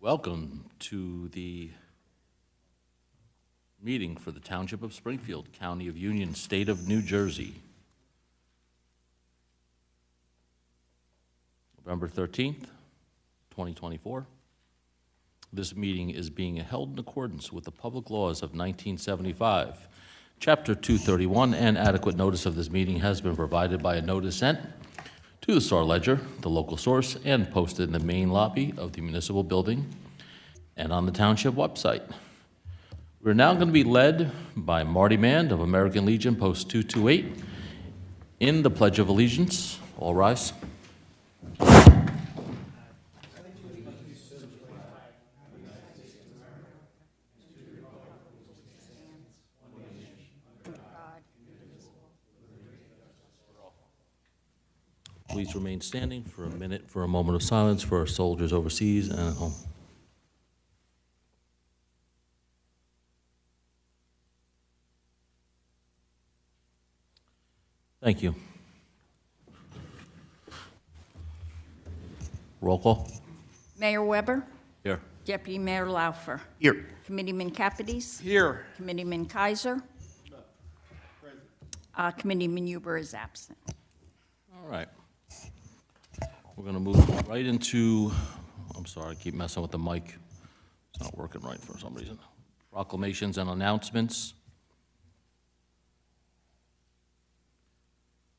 Welcome to the meeting for the Township of Springfield, County of Union, State of New Jersey. November 13th, 2024. This meeting is being held in accordance with the public laws of 1975. Chapter 231, and adequate notice of this meeting has been provided by a notice sent to the Star Ledger, the local source, and posted in the main lobby of the municipal building and on the township website. We're now going to be led by Marty Mand of American Legion, Post 228, in the Pledge of Allegiance. All rise. Please remain standing for a minute for a moment of silence for our soldiers overseas and at home. Thank you. Roll call. Mayor Weber, Here. Deputy Mayor Laufer, Here. Committeeman Capides, Here. Committeeman Kaiser, Committeeman Huber is absent. All right. We're going to move right into, I'm sorry, I keep messing with the mic. It's not working right for some reason. Proclamations and announcements.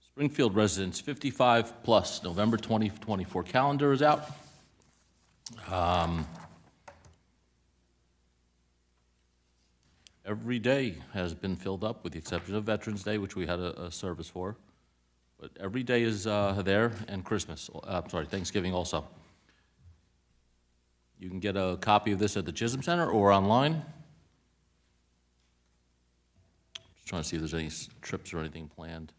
Springfield residents 55 plus, November 2024 calendar is out. Every day has been filled up with the exception of Veterans Day, which we had a service for. But every day is there, and Christmas, Thanksgiving also. You can get a copy of this at the Chisholm Center or online. Just trying to see if there's any trips or anything planned.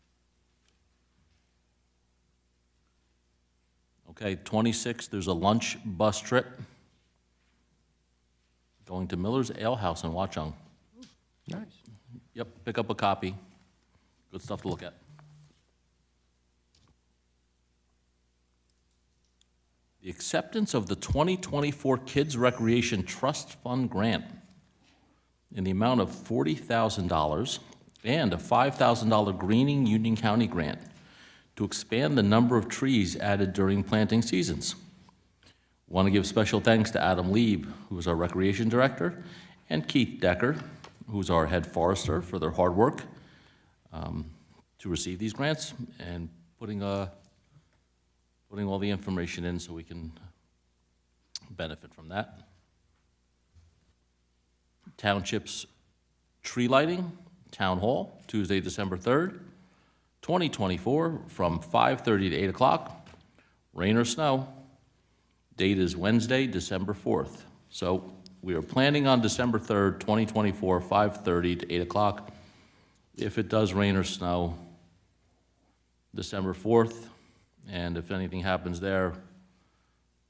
Okay, 26th, there's a lunch bus trip going to Miller's Ale House in Watchung. Nice. Yep, pick up a copy. Good stuff to look at. The acceptance of the 2024 Kids Recreation Trust Fund grant in the amount of $40,000 and a $5,000 Greening Union County grant to expand the number of trees added during planting seasons. Want to give special thanks to Adam Lieb, who is our Recreation Director, and Keith Decker, who's our Head Forester, for their hard work to receive these grants and putting all the information in so we can benefit from that. Township's tree lighting, Town Hall, Tuesday, December 3rd, 2024, from 5:30 to 8 o'clock, rain or snow. Date is Wednesday, December 4th. So we are planning on December 3rd, 2024, 5:30 to 8 o'clock. If it does rain or snow, December 4th, and if anything happens there,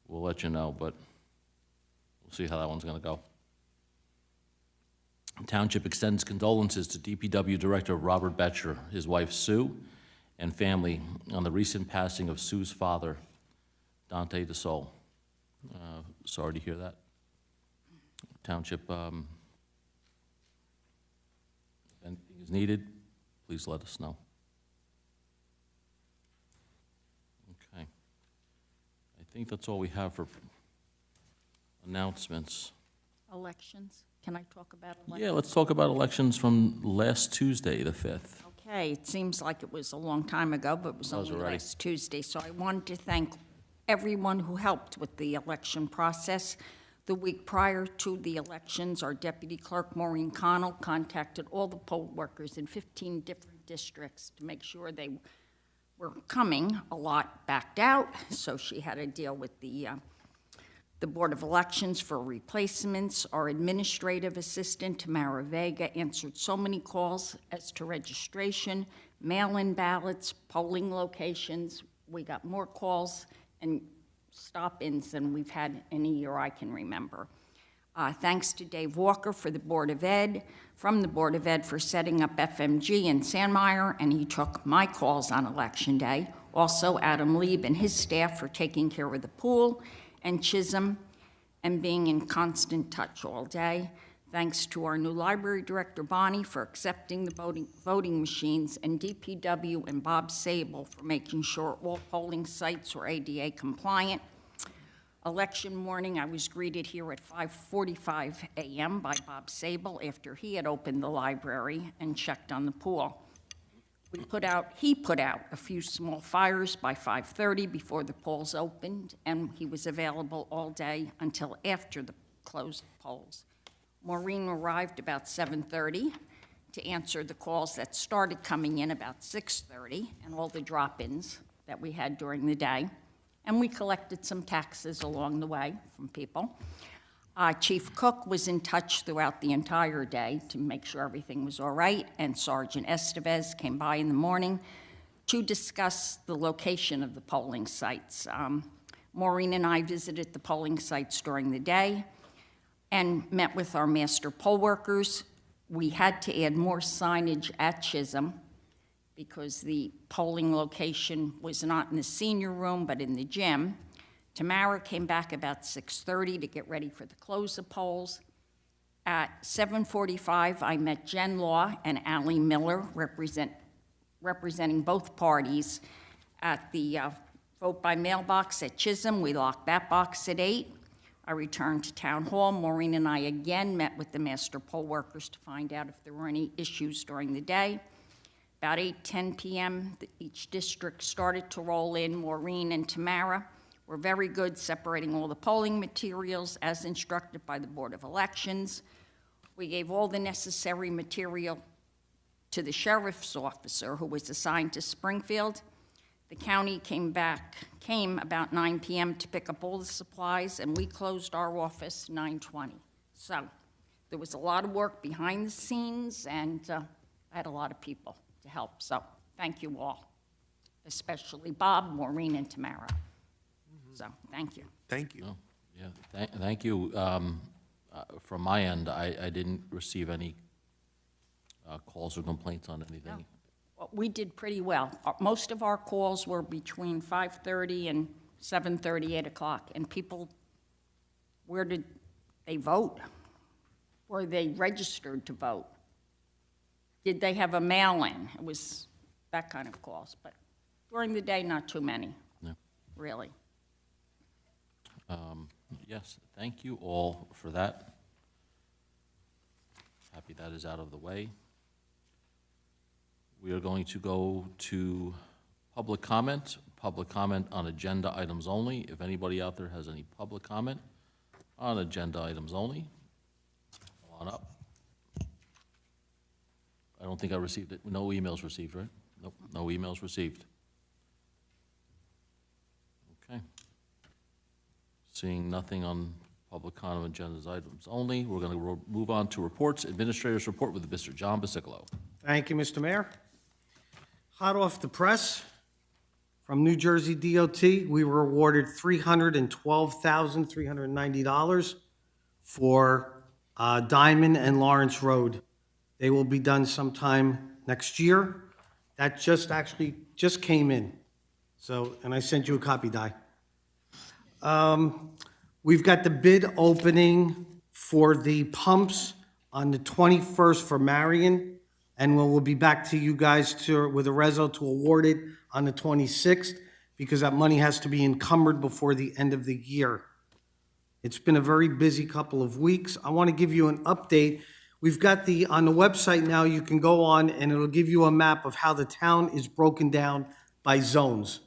we'll let you know, but we'll see how that one's going to go. Township extends condolences to DPW Director Robert Betcher, his wife Sue, and family on the recent passing of Sue's father, Dante DeSol. Sorry to hear that. Township, if anything is needed, please let us know. Okay. I think that's all we have for announcements. Elections, can I talk about elections? Yeah, let's talk about elections from last Tuesday, the 5th. Okay, it seems like it was a long time ago, but it was only already. last Tuesday. So I wanted to thank everyone who helped with the election process. The week prior to the elections, our Deputy Clerk, Maureen Connell, contacted all the poll workers in 15 different districts to make sure they were coming. A lot backed out, so she had to deal with the Board of Elections for replacements. Our administrative assistant, Tamara Vega, answered so many calls as to registration, mail-in ballots, polling locations. We got more calls and stop-ins than we've had in a year I can remember. Thanks to Dave Walker for the Board of Ed, from the Board of Ed for setting up FMG in Sandmeyer, and he took my calls on Election Day. Also, Adam Lieb and his staff for taking care of the pool, and Chisholm and being in constant touch all day. Thanks to our new library director, Bonnie, for accepting the voting machines, and DPW and Bob Sable for making sure all polling sites were ADA compliant. Election morning, I was greeted here at 5:45 a.m. by Bob Sable after he had opened the library and checked on the pool. He put out a few small fires by 5:30 before the polls opened, and he was available all day until after the closed polls. Maureen arrived about 7:30 to answer the calls that started coming in about 6:30 and all the drop-ins that we had during the day. And we collected some taxes along the way from people. Chief Cook was in touch throughout the entire day to make sure everything was all right, and Sergeant Estevez came by in the morning to discuss the location of the polling sites. Maureen and I visited the polling sites during the day and met with our master poll workers. We had to add more signage at Chisholm because the polling location was not in the senior room, but in the gym. Tamara came back about 6:30 to get ready for the close of polls. At 7:45, I met Jen Law and Allie Miller, representing both parties, at the vote by mail box at Chisholm. We locked that box at 8. I returned to Town Hall. Maureen and I again met with the master poll workers to find out if there were any issues during the day. About 8:10 p.m., each district started to roll in. Maureen and Tamara were very good separating all the polling materials as instructed by the Board of Elections. We gave all the necessary material to the sheriff's officer who was assigned to Springfield. The county came about 9 p.m. to pick up all the supplies, and we closed our office 9:20. So there was a lot of work behind the scenes, and I had a lot of people to help. So thank you all, especially Bob, Maureen, and Tamara. So thank you. Thank you. Oh, yeah, thank you. From my end, I didn't receive any calls or complaints on anything. Well, we did pretty well. Most of our calls were between 5:30 and 7:30, 8 o'clock, and people, where did they vote? Were they registered to vote? Did they have a mail-in? It was that kind of calls, but during the day, not too many, No. really. Yes, thank you all for that. Happy that is out of the way. We are going to go to public comment on agenda items only. If anybody out there has any public comment on agenda items only, come on up. I don't think I received it. No emails received, right? Nope, no emails received. Okay. Seeing nothing on public comment agenda items only, we're going to move on to reports. Administrator's report with Mr. John Basicolo. Thank you, Mr. Mayor. Hot off the press, from New Jersey DOT, we were awarded $312,390 for Diamond and Lawrence Road. They will be done sometime next year. That just came in. So, and I sent you a copy, Di. We've got the bid opening for the pumps on the 21st for Marion, and we'll be back to you guys with a reso to award it on the 26th, because that money has to be encumbered before the end of the year. It's been a very busy couple of weeks. I want to give you an update. We've got on the website now, you can go on and it'll give you a map of how the town is broken down by zones.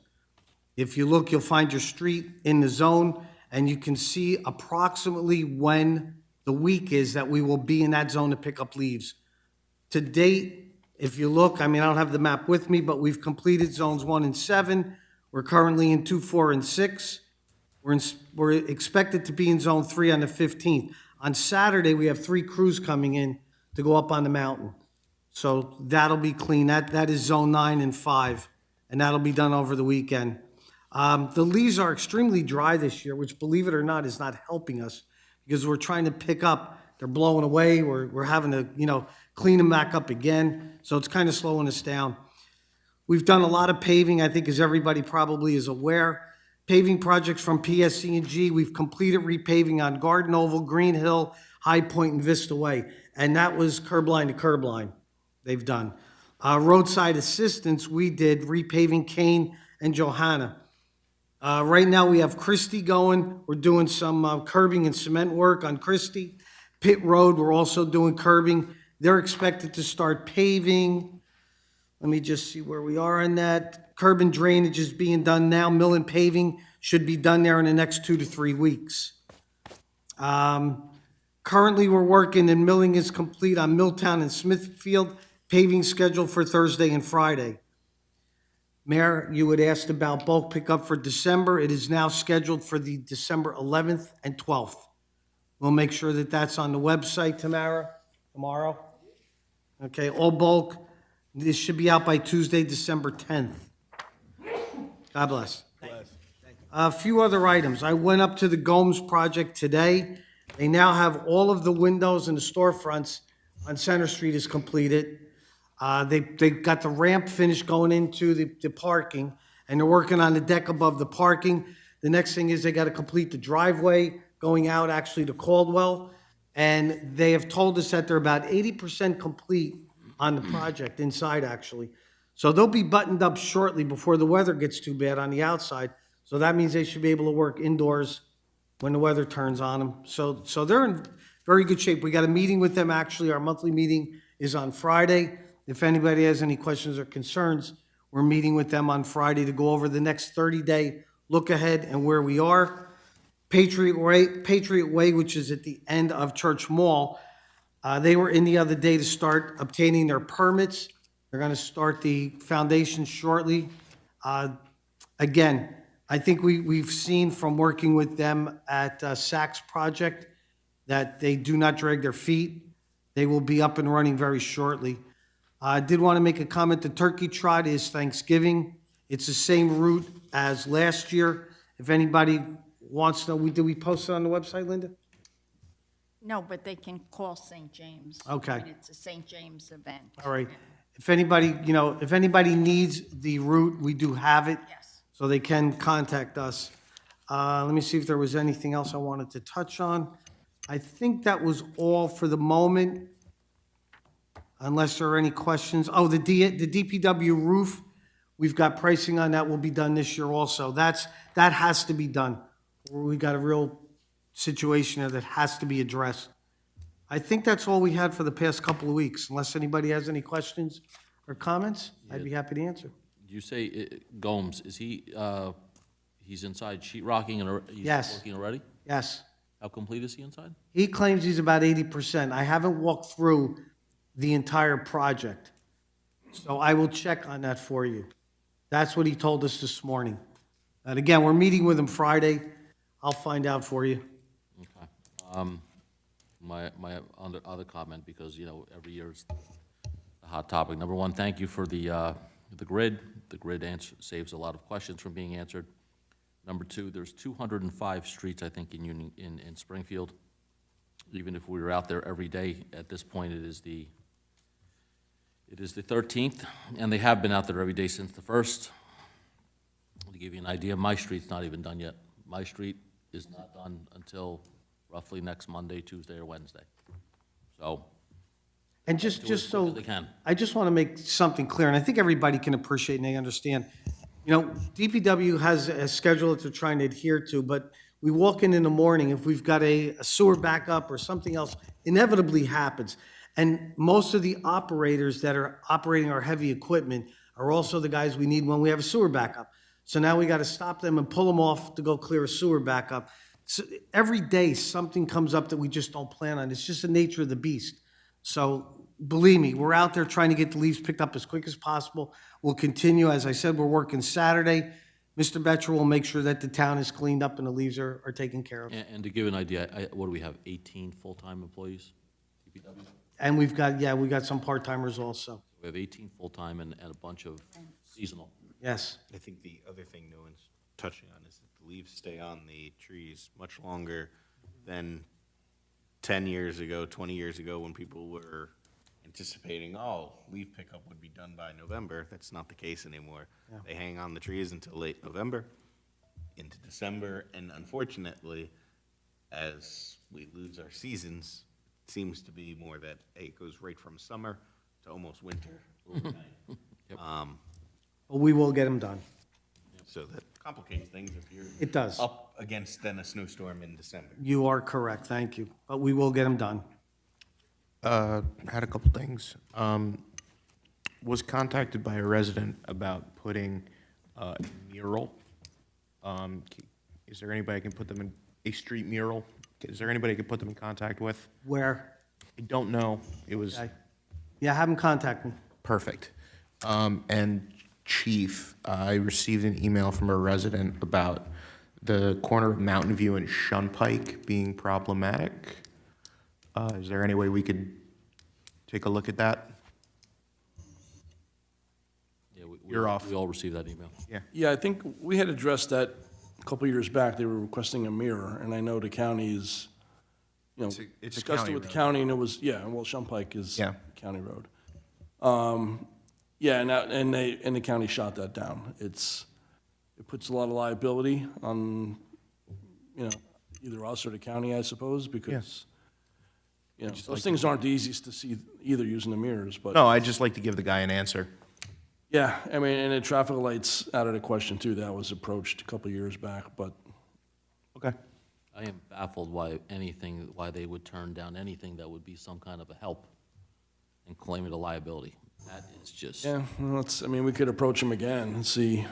If you look, you'll find your street in the zone, and you can see approximately when the week is that we will be in that zone to pick up leaves. To date, if you look, I don't have the map with me, but we've completed zones 1 and 7. We're currently in 2, 4, and 6. We're expected to be in zone 3 on the 15th. On Saturday, we have 3 crews coming in to go up on the mountain. So that'll be clean. That is zone 9 and 5, and that'll be done over the weekend. The leaves are extremely dry this year, which, believe it or not, is not helping us, because we're trying to pick up. They're blowing away. We're having to, clean them back up again. So it's kind of slowing us down. We've done a lot of paving, I think, as everybody probably is aware. Paving projects from PSC&G, we've completed repaving on Garden Oval, Green Hill, High Point, and Vista Way. And that was curb line to curb line they've done. Roadside assistance, we did repaving Kane and Johanna. Right now, we have Christie going. We're doing some curbing and cement work on Christie. Pitt Road, we're also doing curbing. They're expected to start paving. Let me just see where we are on that. Curb and drainage is being done now. Mill and paving should be done there in the next 2 to 3 weeks. Currently, we're working and milling is complete on Milltown and Smithfield. Paving scheduled for Thursday and Friday. Mayor, you had asked about bulk pickup for December. It is now scheduled for the December 11th and 12th. We'll make sure that that's on the website tomorrow. Okay, all bulk. This should be out by Tuesday, December 10th. God bless. A few other items. I went up to the Gomes project today. They now have all of the windows and the storefronts on Center Street is completed. They got the ramp finished going into the parking, and they're working on the deck above the parking. The next thing is they got to complete the driveway going out actually to Caldwell, and they have told us that they're about 80% complete on the project inside, actually. So they'll be buttoned up shortly before the weather gets too bad on the outside. So that means they should be able to work indoors when the weather turns on them. So they're in very good shape. We got a meeting with them, actually. Our monthly meeting is on Friday. If anybody has any questions or concerns, we're meeting with them on Friday to go over the next 30-day look ahead and where we are. Patriot Way, which is at the end of Church Mall, they were in the other day to start obtaining their permits. They're going to start the foundation shortly. Again, I think we've seen from working with them at Saks Project that they do not drag their feet. They will be up and running very shortly. I did want to make a comment. The Turkey Trot is Thanksgiving. It's the same route as last year. If anybody wants to know, did we post it on the website, Linda? No, but they can call St. James. Okay. And it's a St. James event. All right. If anybody, if anybody needs the route, we do have it. Yes. So they can contact us. Let me see if there was anything else I wanted to touch on. I think that was all for the moment, unless there are any questions. Oh, the DPW roof, we've got pricing on that, will be done this year also. That has to be done. We got a real situation there that has to be addressed. I think that's all we had for the past couple of weeks. Unless anybody has any questions or comments, I'd be happy to answer. You say Gomes, is he, he's inside sheet rocking and he's Yes. working already? Yes. How complete is he inside? He claims he's about 80%. I haven't walked through the entire project, so I will check on that for you. That's what he told us this morning. And again, we're meeting with him Friday. I'll find out for you. Okay. My other comment, because, every year it's a hot topic. Number one, thank you for the grid. The grid saves a lot of questions from being answered. Number two, there's 205 streets, I think, in Springfield. Even if we were out there every day, at this point, it is the 13th, and they have been out there every day since the 1st. To give you an idea, my street's not even done yet. My street is not done until roughly next Monday, Tuesday, or Wednesday. So, And just as so, quick as they can. I just want to make something clear, and I think everybody can appreciate and they understand. DPW has a schedule that they're trying to adhere to, but we walk in the morning, if we've got a sewer backup or something else, inevitably happens. And most of the operators that are operating our heavy equipment are also the guys we need when we have a sewer backup. So now we got to stop them and pull them off to go clear a sewer backup. So every day, something comes up that we just don't plan on. It's just the nature of the beast. So believe me, we're out there trying to get the leaves picked up as quick as possible. We'll continue. As I said, we're working Saturday. Mr. Betcher will make sure that the town is cleaned up and the leaves are taken care of. And to give you an idea, what do we have, 18 full-time employees? DPW? And we've got some part-timers also. We have 18 full-time and a bunch of seasonal. Yes. I think the other thing no one's touching on is that the leaves stay on the trees much longer than 10 years ago, 20 years ago, when people were anticipating, leaf pickup would be done by November. That's not the case anymore. They hang on the trees until late November. into December, and unfortunately, as we lose our seasons, it seems to be more that, hey, it goes right from summer to almost winter overnight. But we will get them done. So that complicates things if you're It does. up against then a snowstorm in December. You are correct, thank you. But we will get them done. Had a couple things. Was contacted by a resident about putting a mural. Is there anybody I can put them in, a street mural? Is there anybody I can put them in contact with? Where? I don't know. It was Okay. Yeah, have them contact me. perfect. And Chief, I received an email from a resident about the corner of Mountain View and Shunpike being problematic. Is there any way we could take a look at that? Yeah, You're off. We all received that email. Yeah, I think we had addressed that a couple of years back. They were requesting a mirror, and I know the county is, It's a discussed county it with the road. county, and it was, yeah, well, Shunpike is Yeah. county road. Yeah, and the county shot that down. It puts a lot of liability on, either us or the county, I suppose, because, those things aren't the easiest to see either using the mirrors, but. No, I'd just like to give the guy an answer. Yeah, I mean, and the traffic lights out of the question too. That was approached a couple of years back, but Okay. I am baffled why they would turn down anything that would be some kind of a help and claim it a liability. That is just, yeah, well, we could approach them again and see,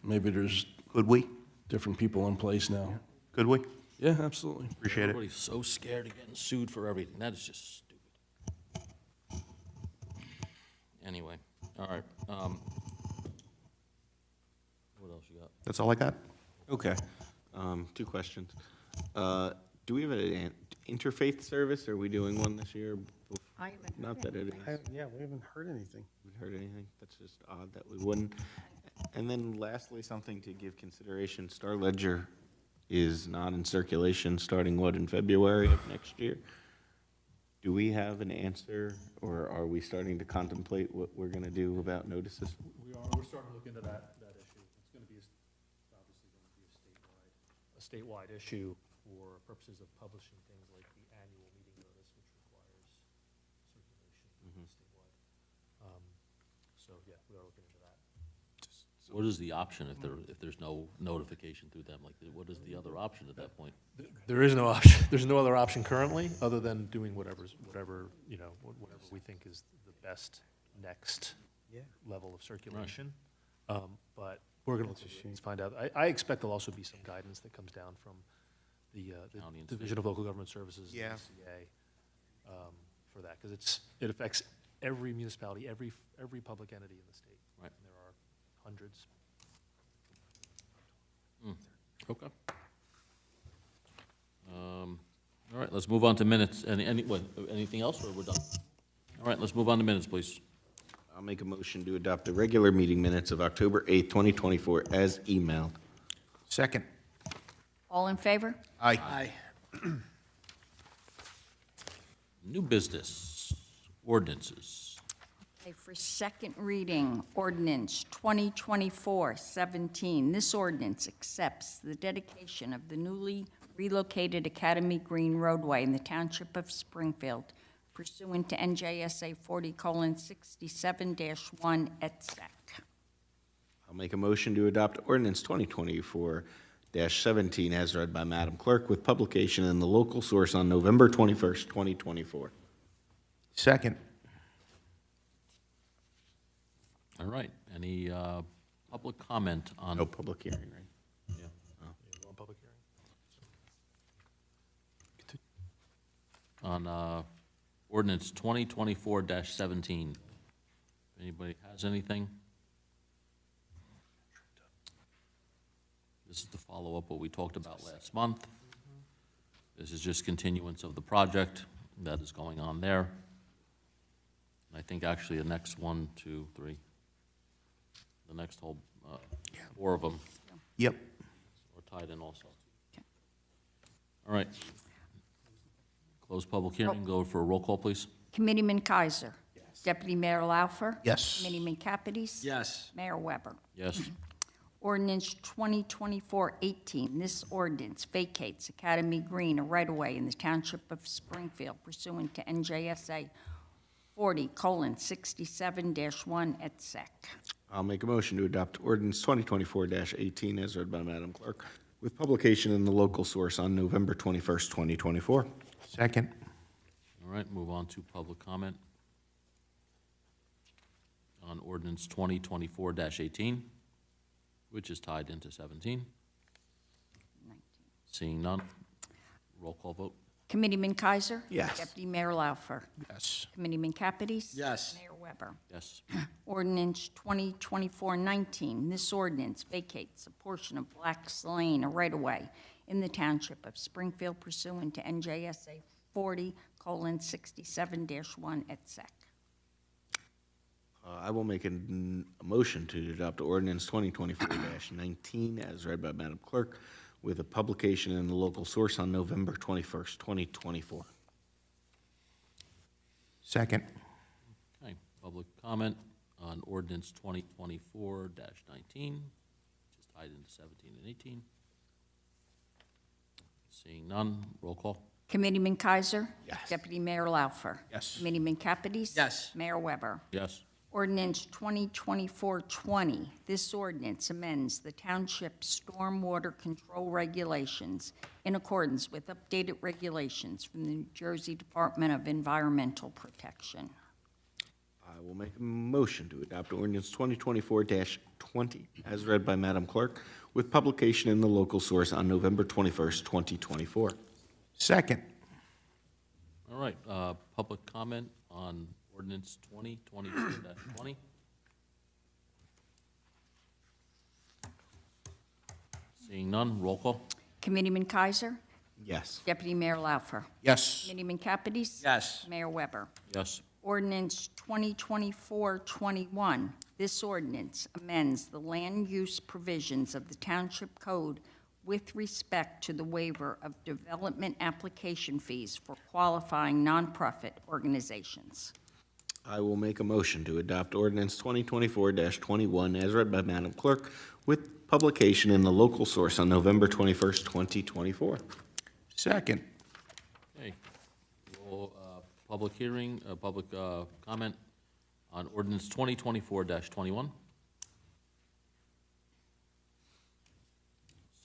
maybe there's Could we? different people in place now. Could we? Yeah, absolutely. Appreciate it. everybody's so scared of getting sued for everything. That is just stupid. Anyway, all right. What else you got? That's all I got. Okay. Two questions. Do we have an interfaith service? Are we doing one this year? I haven't Not that it is. Yeah, we haven't heard anything. Haven't heard anything. That's just odd that we wouldn't. And then lastly, something to give consideration, Star Ledger is not in circulation starting what, in February of next year? Do we have an answer, or are we starting to contemplate what we're gonna do about notices? We're starting to look into that issue. It's gonna be, obviously gonna be a statewide issue for purposes of publishing things like the annual meeting notice, which requires circulation statewide. So, yeah, we are looking into that. What is the option if there's no notification through them? Like, what is the other option at that point? There is no option, there's no other option currently, other than doing whatever we think is the best next level of circulation. But we're gonna let's find out. I expect there'll also be some guidance that comes down from the County and Division of Local Government Services, and Yeah. DCA, for that, because it affects every municipality, every public entity in the state. Right. And there are hundreds. Okay. All right, let's move on to minutes. Anything else, or we're done? All right, let's move on to minutes, please. I'll make a motion to adopt the regular meeting minutes of October 8th, 2024 as emailed. Second. All in favor? Aye. New business, ordinances. Okay, for second reading, ordinance 2024-17. This ordinance accepts the dedication of the newly relocated Academy Green roadway in the Township of Springfield pursuant to NJSA 40:67-1 et sec. I'll make a motion to adopt ordinance 2024-17 as read by Madam Clerk with publication in the local source on November 21st, 2024. Second. All right, any public comment on? No public hearing, right? Yeah. You want public hearing? On ordinance 2024-17. Anybody has anything? This is to follow up what we talked about last month. This is just continuance of the project that is going on there. And I think actually the next 1, 2, 3, the next whole, 4 of them Yep. are tied in also. All right. Close public hearing, go for a roll call, please. Committeeman Kaiser. Deputy Mayor Laufer. Yes. Committeeman Capides. Yes. Mayor Weber. Yes. Ordinance 2024-18, this ordinance vacates Academy Green, a right-of-way in the Township of Springfield pursuant to NJSA 40:67-1 et sec. I'll make a motion to adopt ordinance 2024-18 as read by Madam Clerk, with publication in the local source on November 21st, 2024. Second. All right, move on to public comment on ordinance 2024-18, which is tied into 17. Seeing none, roll call vote. Committeeman Kaiser? Yes. Deputy Mayor Laufer? Yes. Committeeman Capides? Yes. Mayor Weber? Yes. Ordinance 2024-19, this ordinance vacates a portion of Black's Lane, a right-of-way in the Township of Springfield pursuant to NJSA 40:67-1 et sec. I will make a motion to adopt ordinance 2024-19 as read by Madam Clerk, with a publication in the local source on November 21st, 2024. Second. Okay, public comment on ordinance 2024-19, which is tied into 17 and 18. Seeing none, roll call. Committeeman Kaiser? Yes. Deputy Mayor Laufer? Yes. Committeeman Capides? Yes. Mayor Weber? Yes. Ordinance 2024-20, this ordinance amends the township stormwater control regulations in accordance with updated regulations from the New Jersey Department of Environmental Protection. I will make a motion to adopt ordinance 2024-20 as read by Madam Clerk, with publication in the local source on November 21st, 2024. Second. All right, public comment on ordinance 2024-20. Seeing none, roll call. Committeeman Kaiser? Yes. Deputy Mayor Laufer? Yes. Committeeman Capides? Yes. Mayor Weber? Yes. Ordinance 2024-21, this ordinance amends the land use provisions of the Township Code with respect to the waiver of development application fees for qualifying nonprofit organizations. I will make a motion to adopt ordinance 2024-21 as read by Madam Clerk, with publication in the local source on November 21st, 2024. Second. Okay. Roll, public hearing, public comment on ordinance 2024-21.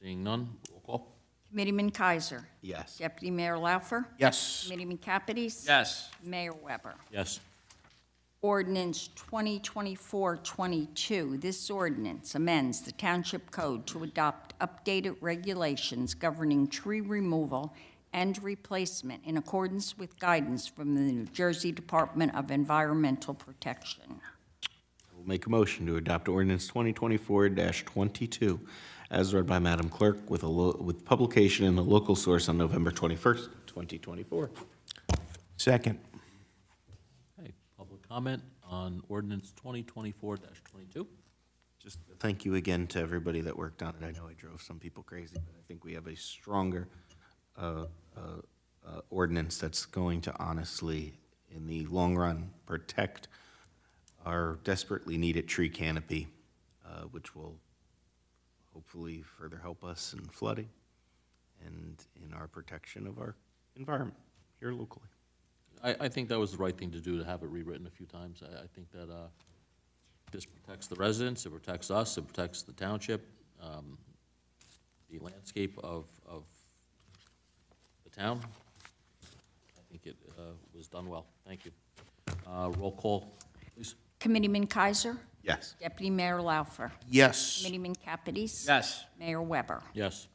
Seeing none, roll call. Committeeman Kaiser. Yes. Deputy Mayor Laufer. Yes. Committeeman Capides. Yes. Mayor Weber. Yes. Ordinance 2024-22, this ordinance amends the Township Code to adopt updated regulations governing tree removal and replacement in accordance with guidance from the New Jersey Department of Environmental Protection. I will make a motion to adopt ordinance 2024-22 as read by Madam Clerk, with publication in the local source on November 21st, 2024. Second. Okay, public comment on ordinance 2024-22. Just thank you again to everybody that worked on it. I know I drove some people crazy, but I think we have a stronger ordinance that's going to honestly, in the long run, protect our desperately needed tree canopy, which will hopefully further help us in flooding and in our protection of our environment here locally. I think that was the right thing to do, to have it rewritten a few times. I think that this protects the residents, it protects us, it protects the township, the landscape of the town. I think it was done well. Thank you. Roll call, please. Committeeman Kaiser. Yes. Deputy Mayor Laufer. Yes. Committeeman Capides. Yes. Mayor Weber. Yes.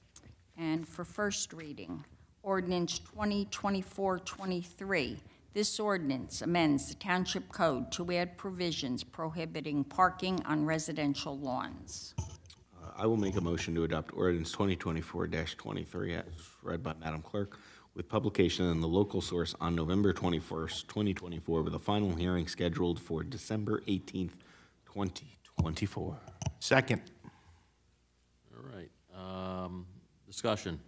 And for first reading, ordinance 2024-23. This ordinance amends the Township Code to add provisions prohibiting parking on residential lawns. I will make a motion to adopt ordinance 2024-23 as read by Madam Clerk, with publication in the local source on November 21st, 2024, with a final hearing scheduled for December 18th, 2024. Second. All right. Discussion.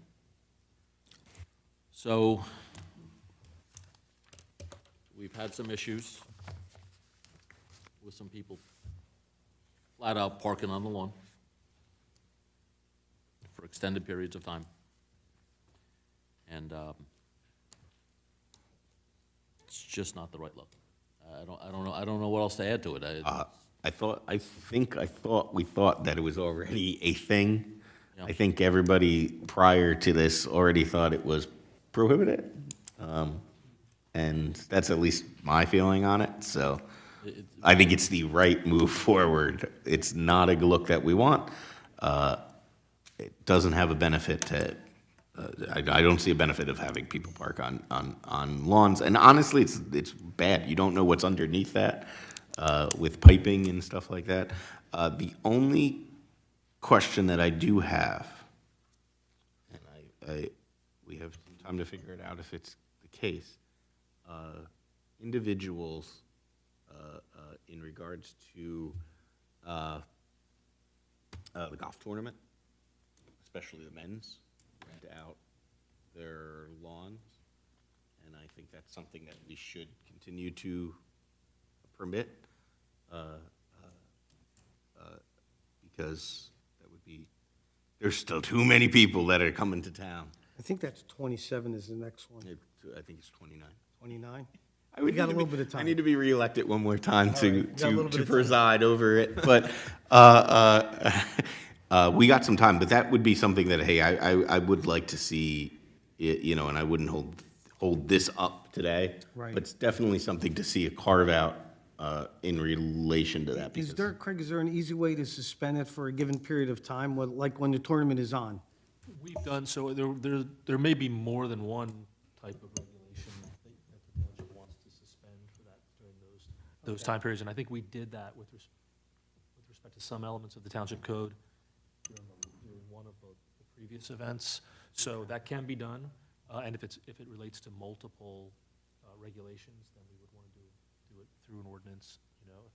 So, we've had some issues with some people flat out parking on the lawn. for extended periods of time. And it's just not the right look. I don't know what else to add to it. I thought we thought that it was already a thing. Yeah. I think everybody prior to this already thought it was prohibited. And that's at least my feeling on it, so I think it's the right move forward. It's not a look that we want. It doesn't have a benefit to, I don't see a benefit of having people park on lawns. And honestly, it's bad. You don't know what's underneath that with piping and stuff like that. The only question that I do have, and we have some time to figure it out if it's the case, individuals in regards to the golf tournament, especially the men's, rent out their lawns, and I think that's something that we should continue to permit, because that would be, there's still too many people that are coming to town. I think that's 27 is the next one. I think it's 29. 29? I would We got need a to little be- bit of time. I need to be reelected one more time to, right, we got a little bit to of time. preside over it, but, we got some time, but that would be something that, hey, I would like to see, you know, and I wouldn't hold this up today. Right. But it's definitely something to see a carve out, in relation to that. Is because- there, Craig, is there an easy way to suspend it for a given period of time, like when the tournament is on? We've done, so there may be more than one type of regulation that the township wants to suspend for that during those time periods. And I think we did that with respect to some elements of the township code during one of the previous events. So that can be done. And if it relates to multiple regulations, then we would want to do it through an ordinance,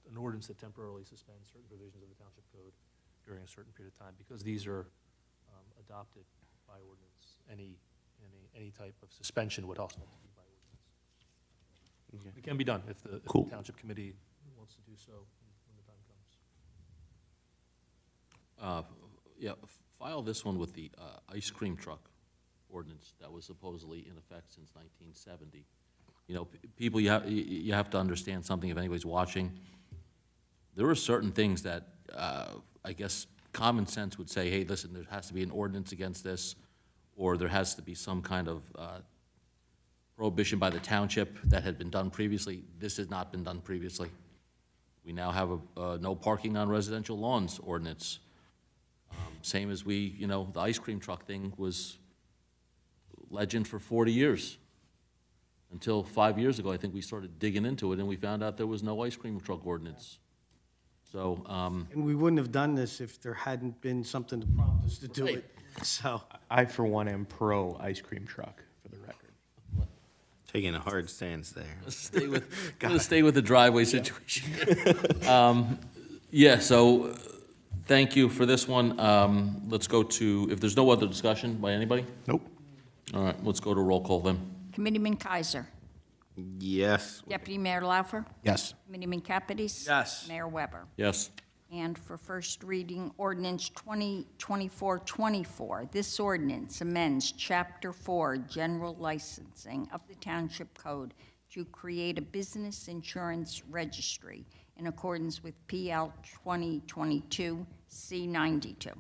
an ordinance that temporarily suspends certain provisions of the township code during a certain period of time, because these are adopted by ordinance. Any type of suspension would also have to be by ordinance. It can be done if the Cool. township committee wants to do so when the time comes. Yeah, file this one with the ice cream truck ordinance that was supposedly in effect since 1970. People, you have to understand something if anybody's watching. There are certain things that I guess common sense would say, hey, listen, there has to be an ordinance against this, or there has to be some kind of prohibition by the township that had been done previously. This has not been done previously. We now have a no parking on residential lawns ordinance. Same as the ice cream truck thing was legend for 40 years. Until 5 years ago, I think we started digging into it, and we found out there was no ice cream truck ordinance. So, And we wouldn't have done this if there hadn't been something to prompt us to do Right. it. So, I, for one, am pro ice cream truck, for the record. Taking a hard stance there. Gonna stay with the driveway situation. Yeah, so, thank you for this one. Let's go to, if there's no other discussion by anybody? Nope. All right, let's go to roll call then. Committeeman Kaiser. Yes. Deputy Mayor Laufer. Yes. Committeeman Capides. Yes. Mayor Weber. Yes. And for first reading, ordinance 2024-24. This ordinance amends Chapter 4, General Licensing of the Township Code to create a business insurance registry in accordance with PL 2022 C92.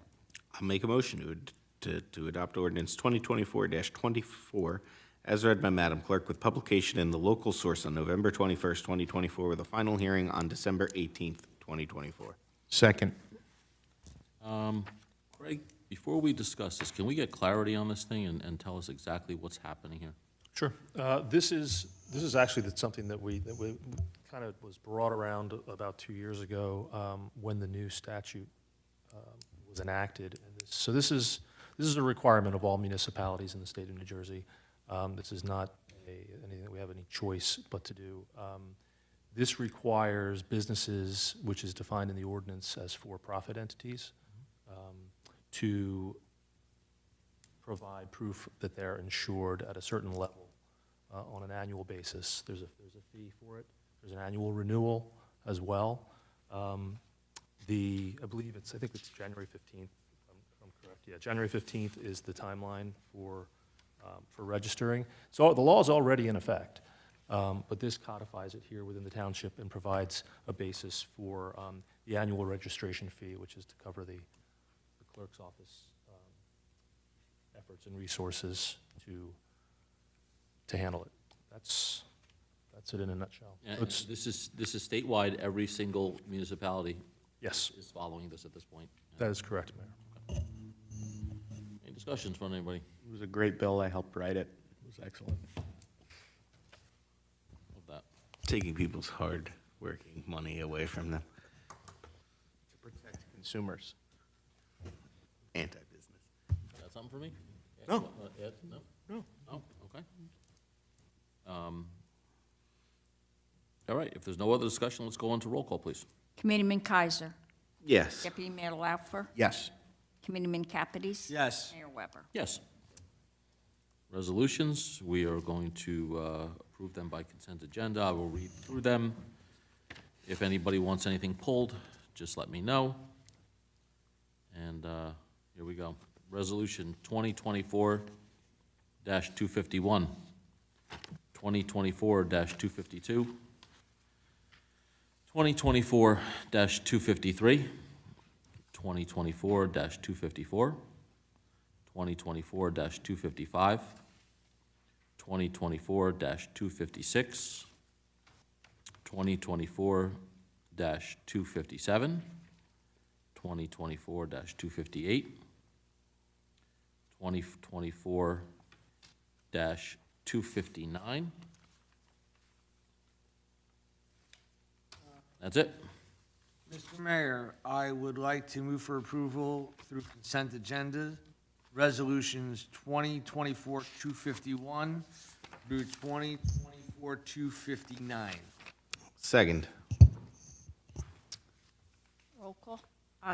I'll make a motion to adopt ordinance 2024-24 as read by Madam Clerk, with publication in the local source on November 21st, 2024, with a final hearing on December 18th, 2024. Second. Craig, before we discuss this, can we get clarity on this thing and tell us exactly what's happening here? Sure. This is actually something that we kind of was brought around about 2 years ago when the new statute was enacted. And so this is a requirement of all municipalities in the state of New Jersey. This is not anything that we have any choice but to do. This requires businesses, which is defined in the ordinance as for-profit entities, to provide proof that they're insured at a certain level on an annual basis. There's a fee for it. There's an annual renewal as well. I think it's January 15th, if I'm correct. correct. Yeah, January 15th is the timeline for registering. So the law is already in effect, but this codifies it here within the township and provides a basis for the annual registration fee, which is to cover the clerk's office efforts and resources to handle it. That's it in a nutshell. And So it's- this is statewide, every single municipality Yes, is following this at this point. that is correct, Mayor. Any discussions from anybody? It was a great bill. I helped write it. It was excellent. Of that? Taking people's hard-working money away from them. To protect consumers. Anti-business. Is that something for me? No. Ed? No? No. Oh, okay. All right, if there's no other discussion, let's go on to roll call, please. Committeeman Kaiser. Yes. Deputy Mayor Laufer. Yes. Committeeman Capides. Yes. Mayor Weber. Yes. Resolutions, we are going to approve them by consent agenda. I will read through them. If anybody wants anything pulled, just let me know. And here we go. Resolution 2024-251, 2024-252, 2024-253, 2024-254, 2024-255, 2024-256, 2024-257, 2024-258, 2024-259. That's it. Mr. Mayor, I would like to move for approval through consent agenda, resolutions 2024-251 through 2024-259. Second. Roll call.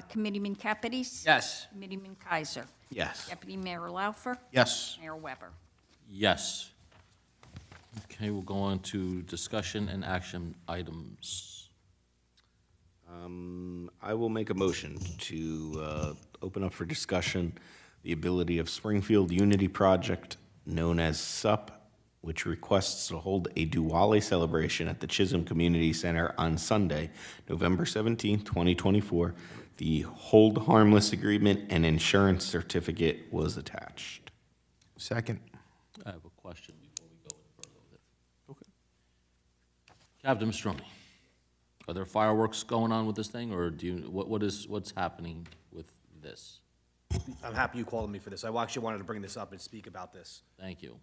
Committeeman Capides. Yes. Committeeman Kaiser. Yes. Deputy Mayor Laufer. Yes. Mayor Weber. Yes. Okay, we'll go on to discussion and action items. I will make a motion to open up for discussion the ability of Springfield Unity Project, known as SUP, which requests to hold a Diwali celebration at the Chisholm Community Center on Sunday, November 17th, 2024. The hold harmless agreement and insurance certificate was attached. Second. I have a question before we go any further with it. Okay. Captain Mastroni, are there fireworks going on with this thing, or do you, what's happening with this? I'm happy you called me for this. I actually wanted to bring this up and speak about this. Thank you.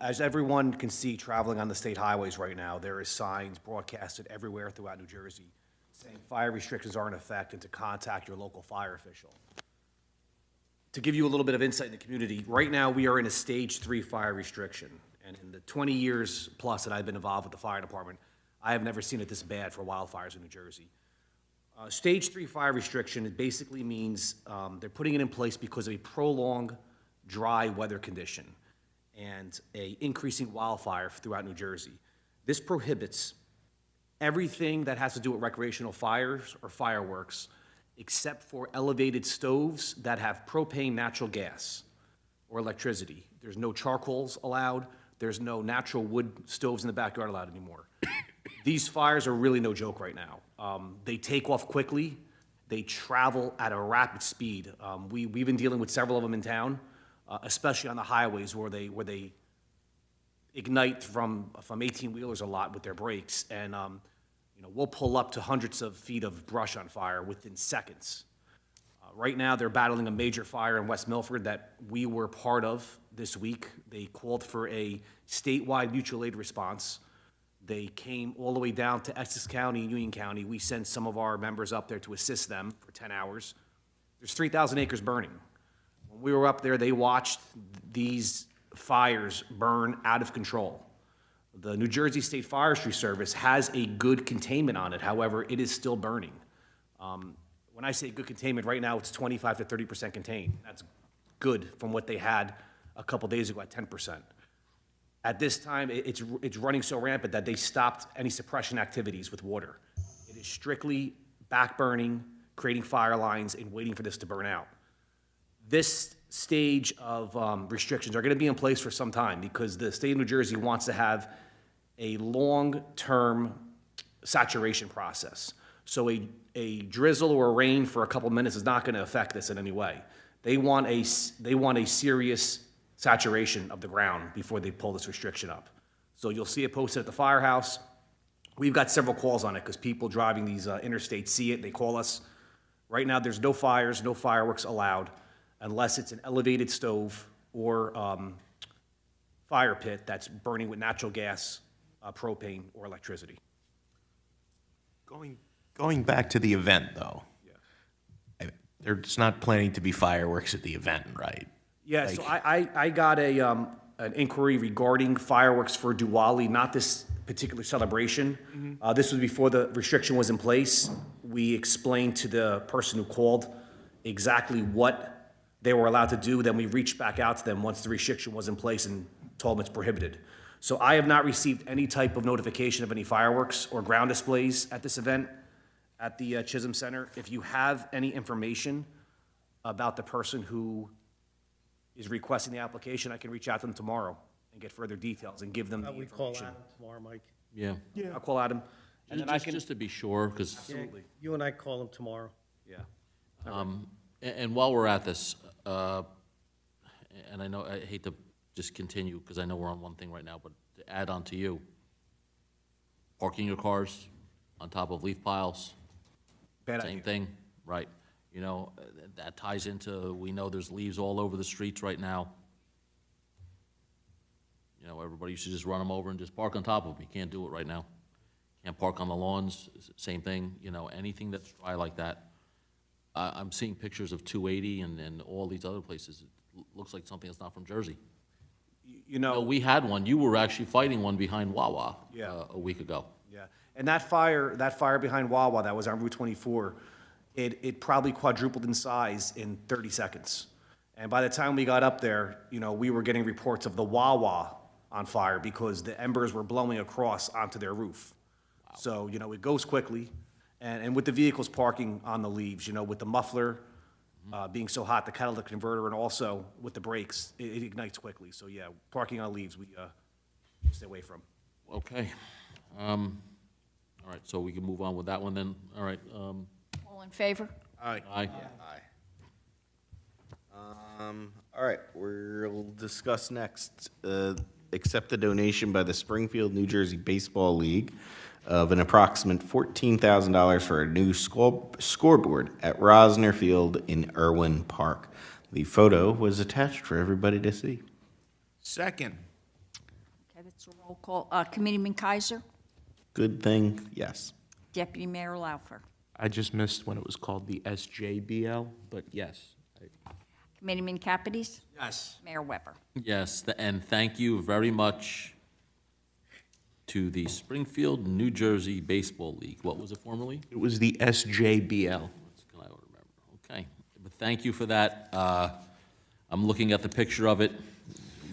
As everyone can see traveling on the state highways right now, there is signs broadcasted everywhere throughout New Jersey saying fire restrictions are in effect and to contact your local fire official. To give you a little bit of insight in the community, right now we are in a stage 3 fire restriction. And in the 20 years plus that I've been involved with the fire department, I have never seen it this bad for wildfires in New Jersey. Stage 3 fire restriction, it basically means they're putting it in place because of a prolonged dry weather condition and a increasing wildfire throughout New Jersey. This prohibits everything that has to do with recreational fires or fireworks, except for elevated stoves that have propane natural gas or electricity. There's no charcoals allowed. There's no natural wood stoves in the backyard allowed anymore. These fires are really no joke right now. They take off quickly. They travel at a rapid speed. We've been dealing with several of them in town, especially on the highways where they ignite from 18-wheelers a lot with their brakes, and we'll pull up to hundreds of feet of brush on fire within seconds. Right now, they're battling a major fire in West Milford that we were part of this week. They called for a statewide mutual aid response. They came all the way down to Essex County and Union County. We sent some of our members up there to assist them for 10 hours. There's 3,000 acres burning. When we were up there, they watched these fires burn out of control. The New Jersey State Forestry Service has a good containment on it. However, it is still burning. When I say good containment, right now it's 25 to 30% contained. That's good from what they had a couple days ago at 10%. At this time, it's running so rampant that they stopped any suppression activities with water. It is strictly back burning, creating fire lines, and waiting for this to burn out. this stage of restrictions are going to be in place for some time because the state of New Jersey wants to have a long-term saturation process. So a drizzle or a rain for a couple minutes is not going to affect this in any way. They want a serious saturation of the ground before they pull this restriction up. So you'll see it posted at the firehouse. We've got several calls on it because people driving these interstates see it, they call us. Right now, there's no fires, no fireworks allowed unless it's an elevated stove or fire pit that's burning with natural gas, propane, or electricity. Going back to the event, though. Yeah. There's not planning to be fireworks at the event, right? Yeah, so I got an inquiry regarding fireworks for Diwali, not this particular celebration. This was before the restriction was in place. We explained to the person who called exactly what they were allowed to do. Then we reached back out to them once the restriction was in place and told them it's prohibited. So I have not received any type of notification of any fireworks or ground displays at this event at the Chisholm Center. If you have any information about the person who is requesting the application, I can reach out to them tomorrow and get further details and give them the We call information. Adam tomorrow, Mike. Yeah. I'll call Adam, and then I can, Just to be sure, because, Yeah, you and I call him tomorrow. yeah. and while we're at this, and I know, I hate to just continue, because I know we're on one thing right now, but to add on to you, parking your cars on top of leaf piles, Bad same idea. thing, right? You know, that ties into, we know there's leaves all over the streets right now. You know, everybody used to just run them over and just park on top of them. You can't do it right now. Can't park on the lawns, same thing, you know, anything that's dry like that. I'm seeing pictures of 280 and all these other places. It looks like something that's not from Jersey. You You know, know, we had one. You were actually fighting one behind Wawa Yeah. a week ago. yeah. And that fire behind Wawa that was on Route 24, it probably quadrupled in size in 30 seconds. And by the time we got up there, you know, we were getting reports of the Wawa on fire because the embers were blowing across onto their roof. So, you know, it goes quickly. And with the vehicles parking on the leaves, you know, with the muffler being so hot, the catalytic converter, and also with the brakes, it ignites quickly. So, yeah, parking on leaves, we stay away from. Okay. All right, so we can move on with that one then. All right. All in favor? Aye. All right, we'll discuss next, accept the donation by the Springfield, New Jersey Baseball League of an approximate $14,000 for a new scoreboard at Rosner Field in Irwin Park. The photo was attached for everybody to see. Second. Okay, that's a roll call. Committeeman Kaiser? Good thing, yes. Deputy Mayor Laufer? I just missed when it was called the SJBL, but yes. Committeeman Capides? Yes. Mayor Weber? Yes, and thank you very much to the Springfield, New Jersey Baseball League. What was it formerly? It was the SJBL. Can I remember? Okay, but thank you for that. I'm looking at the picture of it.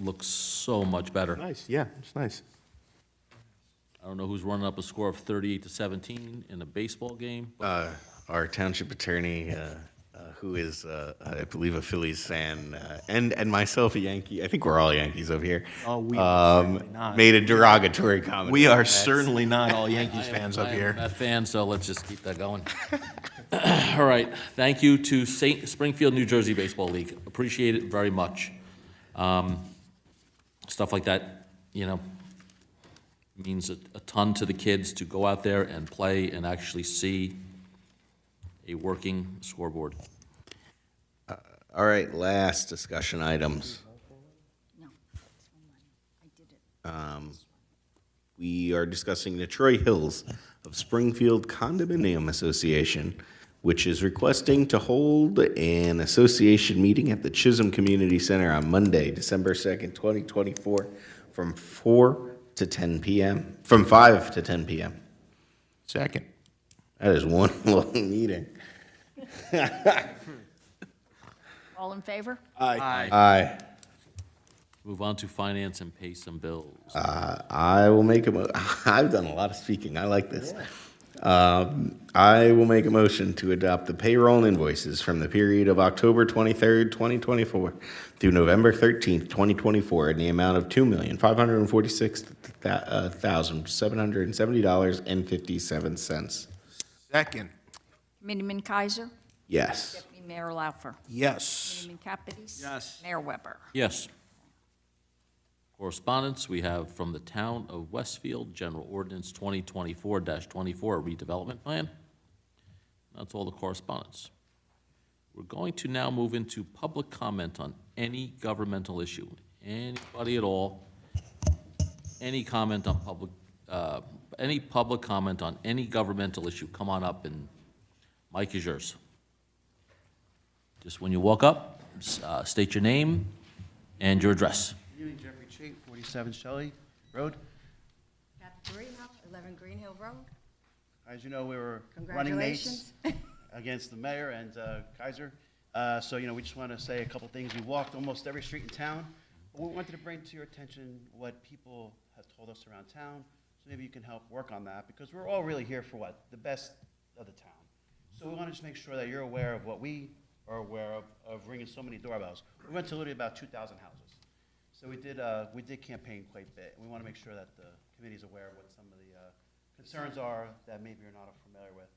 Looks so much better. Nice, yeah, it's nice. I don't know who's running up a score of 38-17 in a baseball game. Our township attorney, who is, I believe, a Phillies fan, and myself a Yankee, I think we're all Yankees over here, Oh, we are certainly not. made a derogatory comment. We are That's- certainly not all Yankees fans up I am here. a fan, so let's just keep that going. All right, thank you to Springfield, New Jersey Baseball League. Appreciate it very much. Stuff like that, you know, means a ton to the kids to go out there and play and actually see a working scoreboard. All right, last discussion items. No, that's one I did it. We are discussing the Troy Hills of Springfield Condominium Association, which is requesting to hold an association meeting at the Chisholm Community Center on Monday, December 2nd, 2024, from 4 to 10 p.m., from 5 to 10 p.m. Second. That is one long meeting. All in favor? Aye. Move on to finance and pay some bills. I will make I've done a lot of speaking. I like this. I will make a motion to adopt the payroll and invoices from the period of October 23rd, 2024 through November 13th, 2024 in the amount of $2,546,770.57. Second. Committeeman Kaiser? Yes. Deputy Mayor Laufer? Yes. Committeeman Capides? Yes. Mayor Weber? Yes. Correspondence, we have from the Town of Westfield, General Ordinance 2024-24, redevelopment plan. That's all the correspondence. We're going to now move into public comment on any governmental issue. Anybody at all, any comment on any public comment on any governmental issue, come on up and mic is yours. Just when you walk up, state your name and your address. Good evening, Jeffrey Chait, 47 Shelley Road. Kathy Guarino, 11 Green Hill Road. As you know, we were running mates Congratulations. against the mayor and Kaiser. So, we just want to say a couple things. We walked almost every street in town. But we wanted to bring to your attention what people have told us around town. So maybe you can help work on that, because we're all really here for what? The best of the town. So we want to just make sure that you're aware of what we are aware of ringing so many doorbells. We went to literally about 2,000 houses. So we did campaign quite a bit. We want to make sure that the committee is aware of what some of the concerns are that maybe you're not familiar with.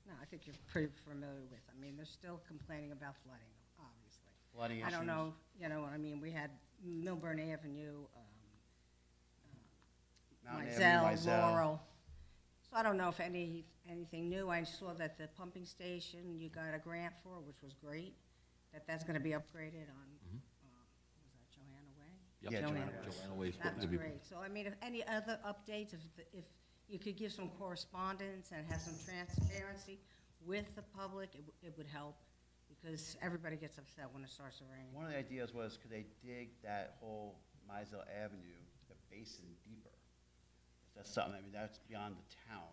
No, I think you're pretty familiar with. I mean, they're still complaining about flooding, obviously. Flooding I don't issues. know, we had Milburn Avenue, Mountain Avenue, Mizell, Laurel. So I don't know if anything new. I saw that the pumping station you got a grant for, which was great, that's gonna be upgraded on, was that Joanna Way? Yep. Yeah, Joanna Joanna Way. Way. Joanna Way's That was to be- great. So, I mean, if any other updates, if you could give some correspondence and have some transparency with the public, it would help, because everybody gets upset when it starts to rain. One of the ideas was, could they dig that whole Mizell Avenue, the basin deeper? That's something, that's beyond the town,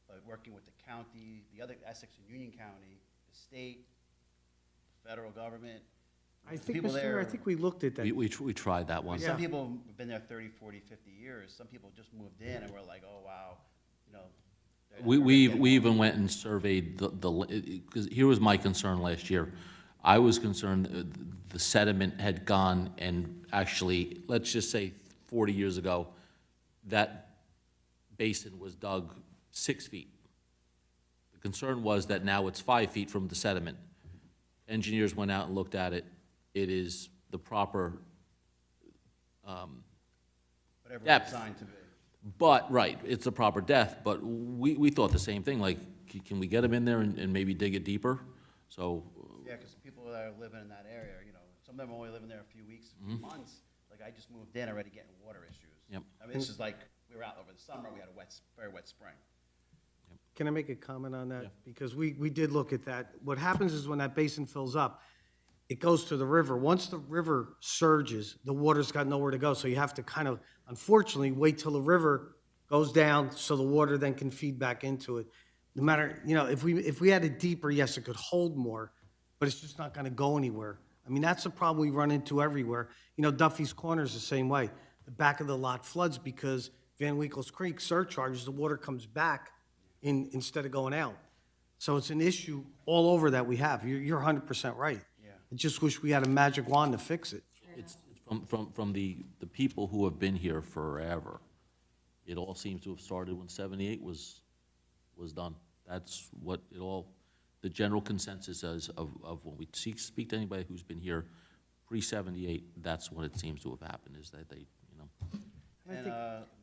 but working with the county, the other Essex and Union County, the state, the federal government. I think, people Mr. Mayor, I there- think we looked at that. We tried that one. Some people have been there 30, 40, 50 years. Some people just moved in and were like, oh, wow, they're We getting even went and surveyed because here was my concern last year. I was concerned the sediment had gone and actually, let's just say 40 years ago, that basin was dug 6 feet. The concern was that now it's 5 feet from the sediment. Engineers went out and looked at it. It is the proper whatever depth. it's designed to be. But, right, it's the proper depth, but we thought the same thing, like, can we get them in there and maybe dig it deeper? So, Yeah, because people that are living in that area, some of them only living there a few weeks, a few months. Like, I just moved in already getting water issues. Yep. This is like, we were out over the summer, we had a very wet spring. Can I make a comment on that? Because we did look at that. What happens is when that basin fills up, it goes to the river. Once the river surges, the water's got nowhere to go, so you have to kind of, unfortunately, wait till the river goes down so the water then can feed back into it. No matter, if we had it deeper, yes, it could hold more, but it's just not gonna go anywhere. I mean, that's a problem we run into everywhere. Duffy's Corner is the same way. The back of the lot floods because Van Winkle's Creek surcharges, the water comes back instead of going out. So it's an issue all over that we have. You're 100% right. Yeah. I just wish we had a magic wand to fix it. it's from the people who have been here forever. It all seems to have started when 78 was done. That's what it all, the general consensus is of when we speak to anybody who's been here pre-78, that's what it seems to have happened, is that they. And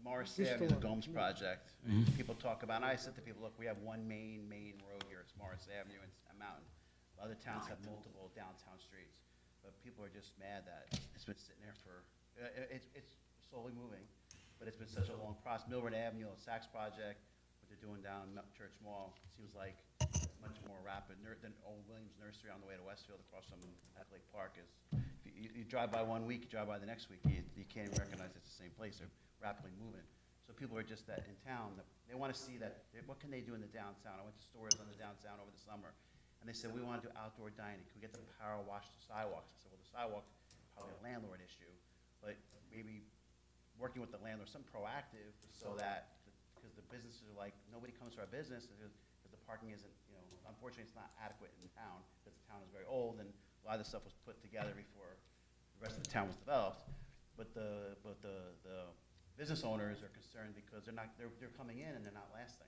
Morris Avenue, the Gomes project, people talk about, and I said to people, look, we have one main road here, it's Morris Avenue and Mountain. Other towns have multiple downtown streets, but people are just mad that it's been sitting there for, it's slowly moving, but it's been such a long process. Milburn Avenue, the Saks project, what they're doing down Church Mall, seems like much more rapid than Old Williams Nursery on the way to Westfield across from Lake Park is. You drive by one week, you drive by the next week, you can't even recognize it's the same place. They're rapidly moving. So people are just that in town, they want to see that, what can they do in the downtown? I went to stores on the downtown over the summer, and they said, we want to do outdoor dining. Can we get them to power wash the sidewalks? I said, well, the sidewalk is probably a landlord issue, but maybe working with the landlord, something proactive so that the because the businesses are like, nobody comes to our business because the parking isn't, unfortunately, it's not adequate in town, because the town is very old, and a lot of this stuff was put together before the rest of the town was developed. But the business owners are concerned because they're coming in and they're not lasting.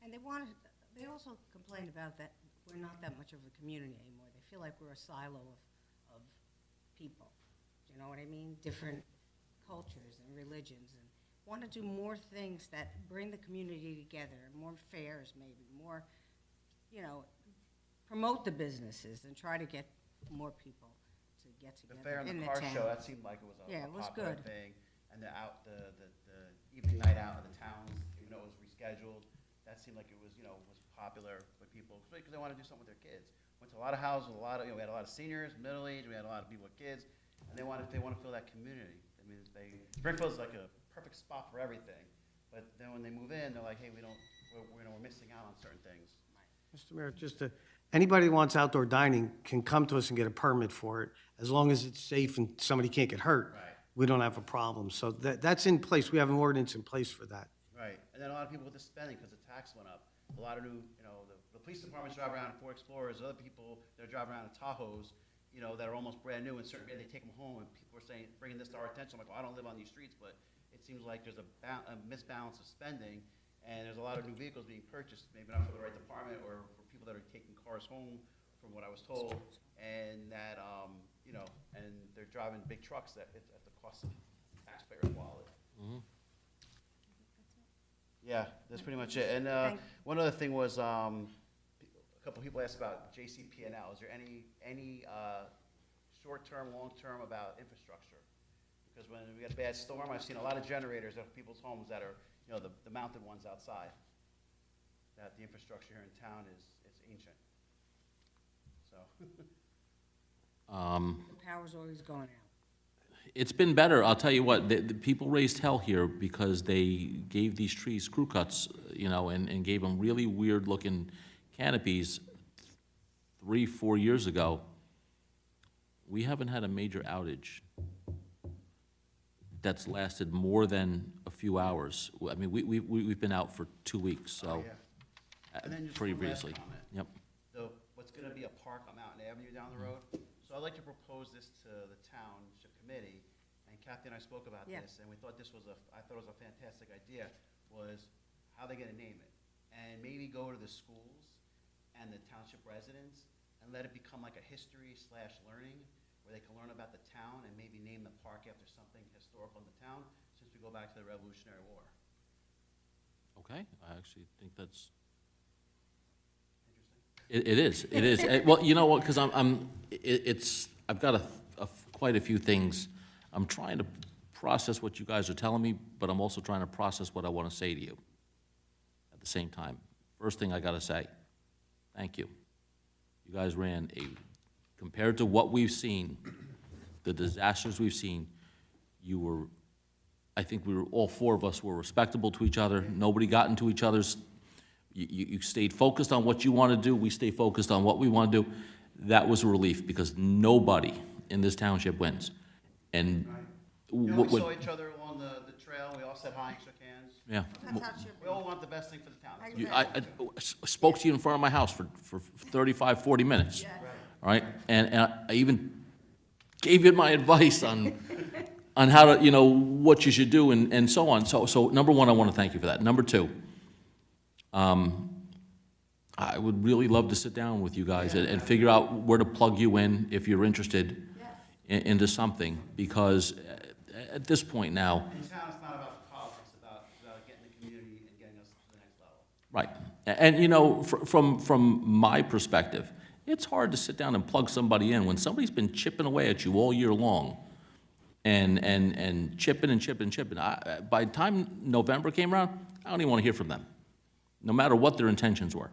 And they also complain about that we're not that much of a community anymore. They feel like we're a silo of people. Do you know what I mean? Different cultures and religions, and want to do more things that bring the community together, more fairs maybe, more, promote the businesses and try to get more people to get The together fair and in the the car town. show, that seemed like it was Yeah, a it was popular good. thing. And the evening night out in the towns, even though it was rescheduled, that seemed like it was, was popular with people, because they want to do something with their kids. Went to a lot of houses, we had a lot of seniors, middle age, we had a lot of people with kids, and they want to feel that community. I mean, Springfield is like a perfect spot for everything, but then when they move in, they're like, hey, we're missing out on certain things. Mr. Mayor, anybody who wants outdoor dining can come to us and get a permit for it, as long as it's safe and somebody can't get hurt. Right. We don't have a problem. So that's in place. We have an ordinance in place for that. Right, and then a lot of people with the spending, because the tax went up. A lot of new, the police departments drive around in Ford Explorers, other people, they're driving around in Tahoes, that are almost brand new, and certain, they take them home, and people are saying, bringing this to our attention, like, well, I don't live on these streets, but it seems like there's a misbalance of spending, and there's a lot of new vehicles being purchased, maybe not for the right department, or for people that are taking cars home, from what I was told, and that, and they're driving big trucks that it's at the cost of taxpayers' wallet. Yeah, that's pretty much it. And one other thing was, a couple people asked about JCP&L. Is there any short-term, long-term about infrastructure? Because when we got a bad storm, I've seen a lot of generators at people's homes that are, the mounted ones outside. That the infrastructure here in town it's ancient. So. The power's always going out. It's been better, I'll tell you what, the people raised hell here because they gave these trees crew cuts, and gave them really weird-looking canopies 3-4 years ago. We haven't had a major outage that's lasted more than a few hours. I mean, we've been out for 2 weeks, so, And then just one last previously. comment. Yep. What's gonna be a park on Mountain Avenue down the road. So I'd like to propose this to the township committee, and Kathy and I spoke about Yeah. this, and we thought I thought it was a fantastic idea, was how they gonna name it. And maybe go to the schools and the township residents, and let it become like a history/learning, where they can learn about the town and maybe name the park after something historical in the town, since we go back to the Revolutionary War. Okay, I actually think that's, Interesting. it is. Well, you know what, because I've got quite a few things. I'm trying to process what you guys are telling me, but I'm also trying to process what I want to say to you at the same time. First thing I got to say, thank you. You guys ran compared to what we've seen, the disasters we've seen, I think all four of us were respectable to each other. Nobody got into each other's. You stayed focused on what you want to do. We stay focused on what we want to do. That was a relief because nobody in this township wins. And We saw each other along the trail, we all said hi and shook hands. yeah, We all want the best thing for the town. I spoke to you in front of my house for 35, 40 minutes. All right, and I even gave you my advice on how to, what you should do and so on. So number one, I want to thank you for that. Number two, I would really love to sit down with you guys and figure out where to plug you in if you're interested into something, because at this point now, In town, it's not about the politics, it's about getting the community and getting us to the next level. right. And, from my perspective, it's hard to sit down and plug somebody in when somebody's been chipping away at you all year long and chipping and chipping and chipping. By the time November came around, I don't even want to hear from them, no matter what their intentions were.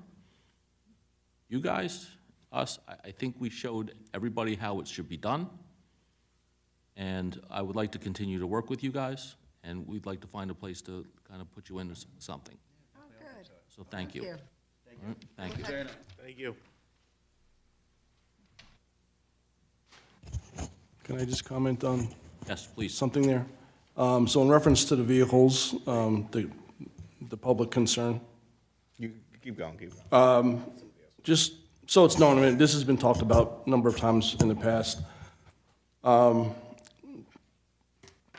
You guys, us, I think we showed everybody how it should be done, and I would like to continue to work with you guys, and we'd like to find a place to kind of put you into something. Oh, good. So thank you. you. All right, thank you. Thank you. Can I just comment on Yes, please. something there? So in reference to the vehicles, the public concern. You keep going, keep going. Just so it's known, I mean, this has been talked about a number of times in the past.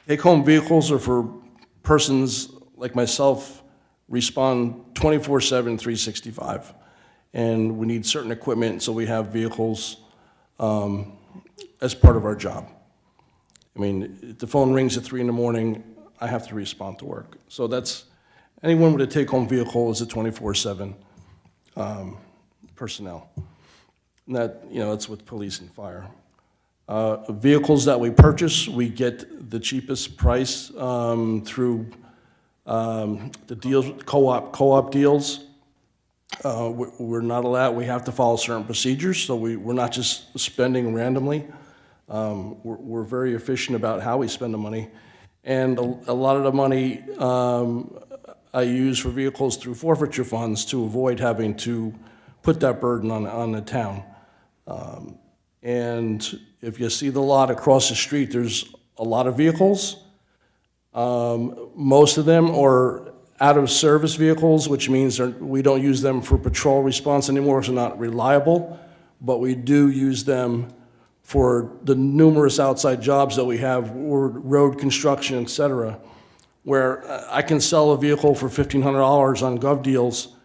Take-home vehicles are for persons like myself, respond 24/7, 365. And we need certain equipment, so we have vehicles as part of our job. I mean, if the phone rings at 3 in the morning, I have to respond to work. So that's, anyone with a take-home vehicle is a 24/7 personnel. And that, that's with police and fire. Vehicles that we purchase, we get the cheapest price through the deals, co-op deals. We're not allowed, we have to follow certain procedures, so we're not just spending randomly. We're very efficient about how we spend the money. And a lot of the money I use for vehicles through forfeiture funds to avoid having to put that burden on the town. And if you see the lot across the street, there's a lot of vehicles. Most of them are out-of-service vehicles, which means we don't use them for patrol response anymore, so they're not reliable, but we do use them for the numerous outside jobs that we have, or road construction, et cetera, where I can sell a vehicle for $1,500 on Gov Deals,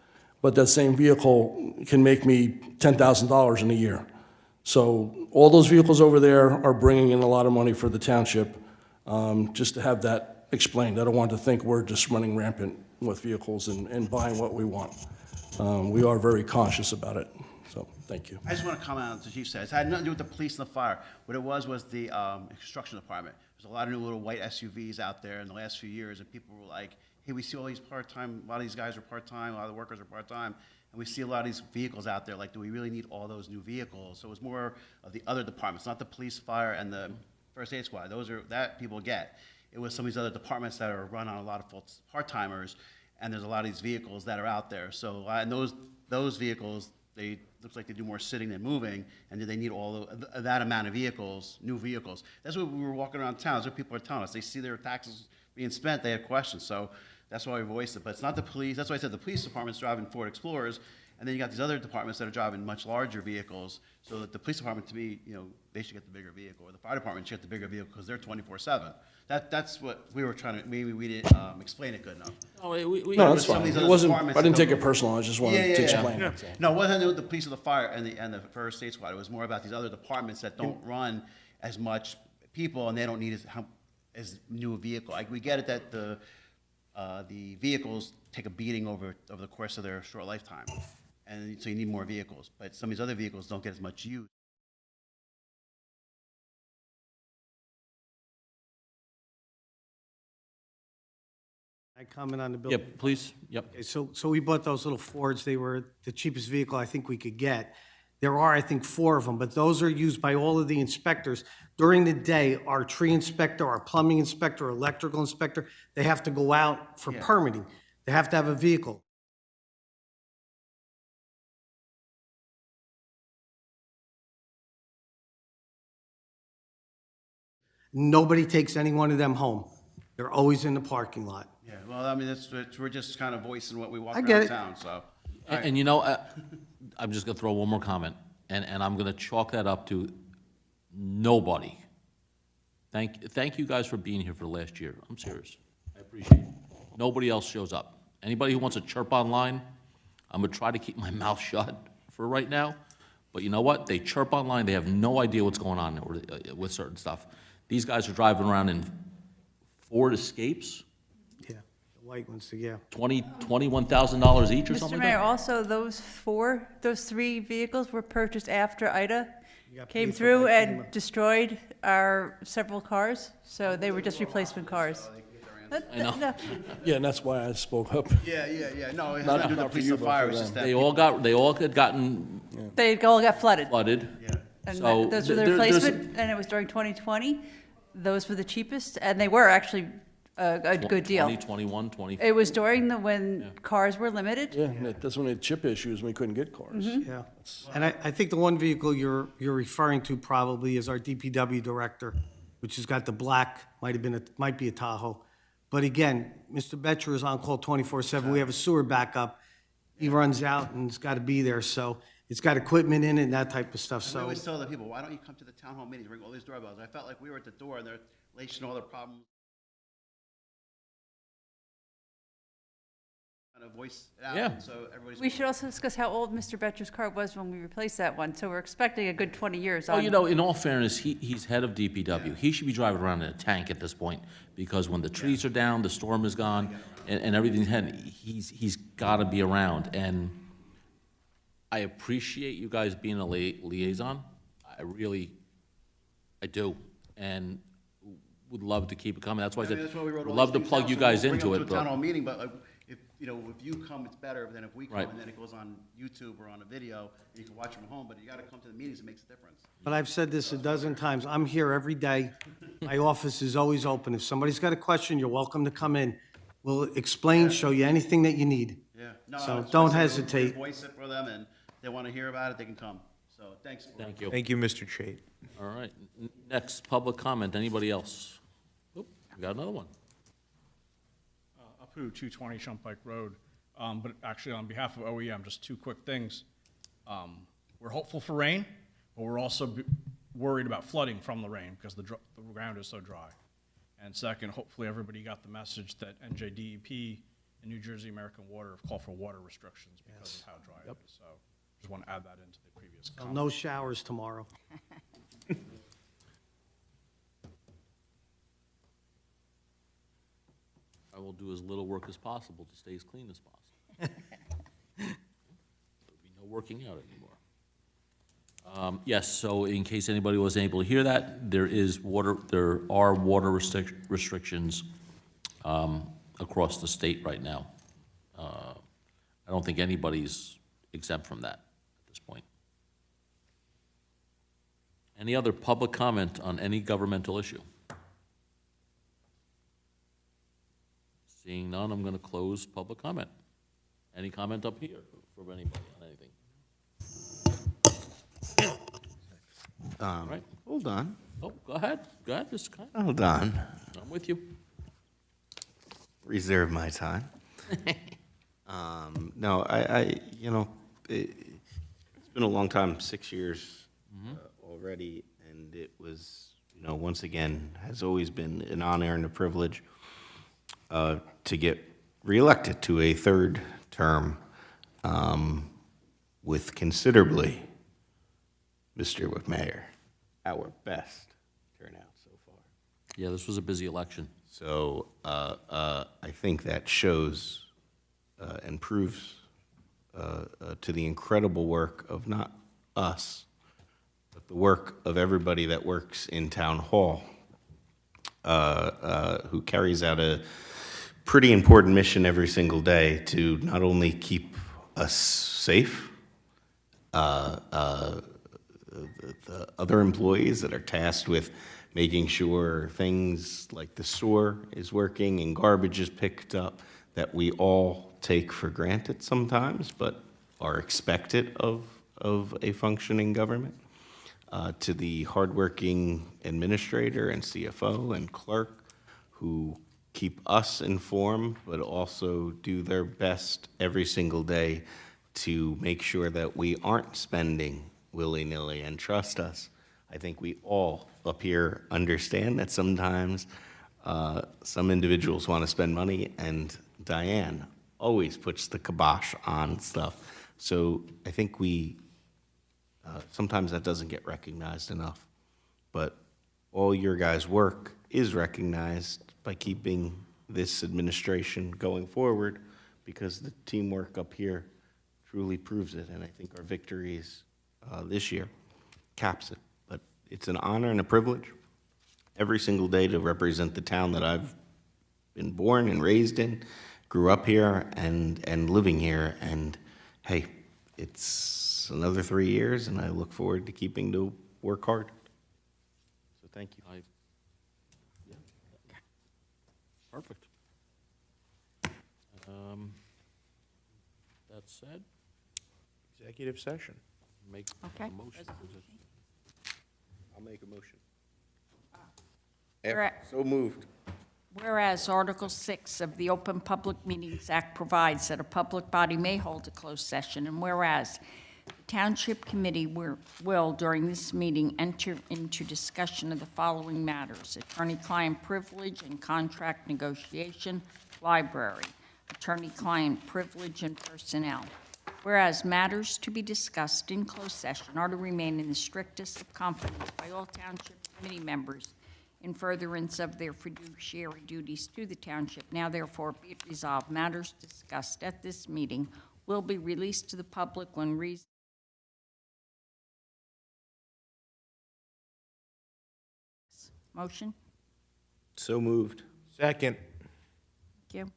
but that same vehicle can make me $10,000 in a year. So all those vehicles over there are bringing in a lot of money for the township, just to have that explained. I don't want to think we're just running rampant with vehicles and buying what we want. We are very cautious about it, so thank you. I just want to comment on what the chief said. It had nothing to do with the police and the fire. What it was the construction department. There's a lot of new little white SUVs out there in the last few years, and people were like, hey, we see all these part-time, a lot of these guys are part-time, a lot of the workers are part-time, and we see a lot of these vehicles out there, like, do we really need all those new vehicles? So it was more of the other departments, not the police, fire, and the first aid squad. Those are, that people get. It was some of these other departments that are run on a lot of part-timers, and there's a lot of these vehicles that are out there. So, and those vehicles, they looks like they do more sitting than moving, and do they need all of that amount of vehicles, new vehicles? That's what we were walking around town. That's what people are telling us. They see their taxes being spent, they have questions. So that's why we voiced it. But it's not the police. That's why I said the police department's driving Ford Explorers, and then you got these other departments that are driving much larger vehicles. So that the police department, to me, they should get the bigger vehicle, or the fire department should get the bigger vehicle because they're 24/7. That's what we were trying to. Maybe we didn't explain it good enough. No, No, that's fine. It wasn't, I didn't take it personal, I just wanted to explain it. No, it wasn't with the police or the fire and the first aid squad. It was more about these other departments that don't run as much people and they don't need as new a vehicle. Like, we get it that the vehicles take a beating over the course of their short lifetime, and so you need more vehicles. But some of these other vehicles don't get as much use. I comment on the bill. Yeah, please, yep. Okay, so we bought those little Fords. They were the cheapest vehicle I think we could get. There are, I think, 4 of them, but those are used by all of the inspectors. During the day, our tree inspector, our plumbing inspector, electrical inspector, they have to go out for permitting. They have to have a vehicle. Nobody takes any one of them home. They're always in the parking lot. Yeah, well, I mean, we're just kind of voicing what we walk I get around it. town, so. And I'm just gonna throw one more comment, and I'm gonna chalk that up to nobody. Thank you guys for being here for the last year. I'm serious. I appreciate it. Nobody else shows up. Anybody who wants to chirp online, I'm gonna try to keep my mouth shut for right now. But you know what? They chirp online, they have no idea what's going on with certain stuff. These guys are driving around in Ford Escapes, Yeah, the white ones, yeah. $21,000 each or Mr. something like Mayor, that? also, those 3 vehicles were purchased after Ida got came police through right and there. destroyed our several cars, so they were just replacement cars. I know. No, Yeah, and that's why I spoke up. Yeah, no, it has Not- nothing to do with the not for police you, and but fire, for it's just that. They all had gotten they all got flooded. flooded. And So those were the there's a- replacement, and it was during 2020. Those were the cheapest, and they were actually a good deal. 2021, 20. It was during when cars were limited. Yeah, that's when they had chip issues, we couldn't get cars. Yeah, and I think the one vehicle you're referring to probably is our DPW director, which has got the black, might be a Tahoe, But again, Mr. Betcher is on call 24/7. We have a sewer backup. He runs out and it's got to be there, so it's got equipment in it and that type of stuff, And we so. always tell the people, why don't you come to the town hall meetings, ring all these doorbells? I felt like we were at the door and they're lacing all their problems. Kind of voice it out, Yeah. so everybody's. We should also discuss how old Mr. Betcher's car was when we replaced that one, so we're expecting a good 20 years Oh, on. you know, in all fairness, he's head of DPW. He should be driving around in a tank at this point, because when the trees are down, the storm is gone, and everything's he's gotta be around. And I appreciate you guys being a liaison. I do. And would love to keep it coming. That's why I I mean, said, that's why we wrote would all love these to things plug down, you so guys we'll bring into them it, to a town hall but, meeting, but if, if you come, it's better than if we come, Right. and then it goes on YouTube or on a video, and you can watch from home, but you gotta come to the meetings, it makes a difference. But I've said this a dozen times, I'm here every day. My office is always open. If somebody's got a question, you're welcome to come in. We'll explain, show you anything that you need. Yeah. No, So it's don't just- hesitate. Voice it for them, and they wanna hear about it, they can come. So, thanks. thank you. Thank you, Mr. Chait. All right, next, public comment. Anybody else? Oop, we got another one. Apu, 220 Shumpike Road. But actually, on behalf of OEM, just two quick things. We're hopeful for rain, but we're also worried about flooding from the rain because the ground is so dry. And second, hopefully everybody got the message that NJDEP and New Jersey American Water have called for water restrictions because of how dry it is. So just want to add that into the previous comment. No showers tomorrow. I will do as little work as possible to stay as clean as possible. There'll be no working out anymore. Yes, so in case anybody wasn't able to hear that, there are water restrictions across the state right now. I don't think anybody's exempt from that at this point. Any other public comment on any governmental issue? Seeing none, I'm going to close public comment. Any comment up here from anybody on anything? All right. Hold on, Oh, go ahead, Mr. Kine. hold on. I'm with you. Reserve my time. No, it's been a long time, 6 years already, and it was, once again, has always been an honor and a privilege to get reelected to a third term with considerably, Mr. Mayor, our best turnout so far. Yeah, this was a busy election. So I think that shows and proves to the incredible work of not us, but the work of everybody that works in Town Hall, who carries out a pretty important mission every single day to not only keep us safe, the other employees that are tasked with making sure things like the sewer is working and garbage is picked up, that we all take for granted sometimes, but are expected of a functioning government, to the hardworking administrator and CFO and clerk who keep us informed, but also do their best every single day to make sure that we aren't spending willy-nilly, and trust us. I think we all up here understand that sometimes some individuals want to spend money, and Diane always puts the kibosh on stuff. So I think sometimes that doesn't get recognized enough. But all your guys' work is recognized by keeping this administration going forward, because the teamwork up here truly proves it, and I think our victories this year caps it. But it's an honor and a privilege every single day to represent the town that I've been born and raised in, grew up here, and living here. And hey, it's another 3 years, and I look forward to keeping to work hard. So thank you. Yeah. Perfect. That said, Executive session. make Okay. a motion. I'll make a motion. We're at- So moved. Whereas Article 6 of the Open Public Meetings Act provides that a public body may hold a closed session, and whereas the Township Committee will, during this meeting, enter into discussion of the following matters: attorney-client privilege and contract negotiation, library, attorney-client privilege and personnel. Whereas matters to be discussed in closed session are to remain in the strictest of confidence by all Township Committee members in furtherance of their fiduciary duties to the township. Now therefore be it resolved, matters discussed at this meeting will be released to the public when reasonable. Motion? So moved. Second. Thank you.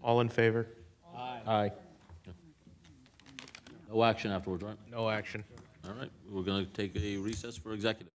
All in favor? Aye. No action afterwards, right? No action. All right, we're going to take a recess for executive.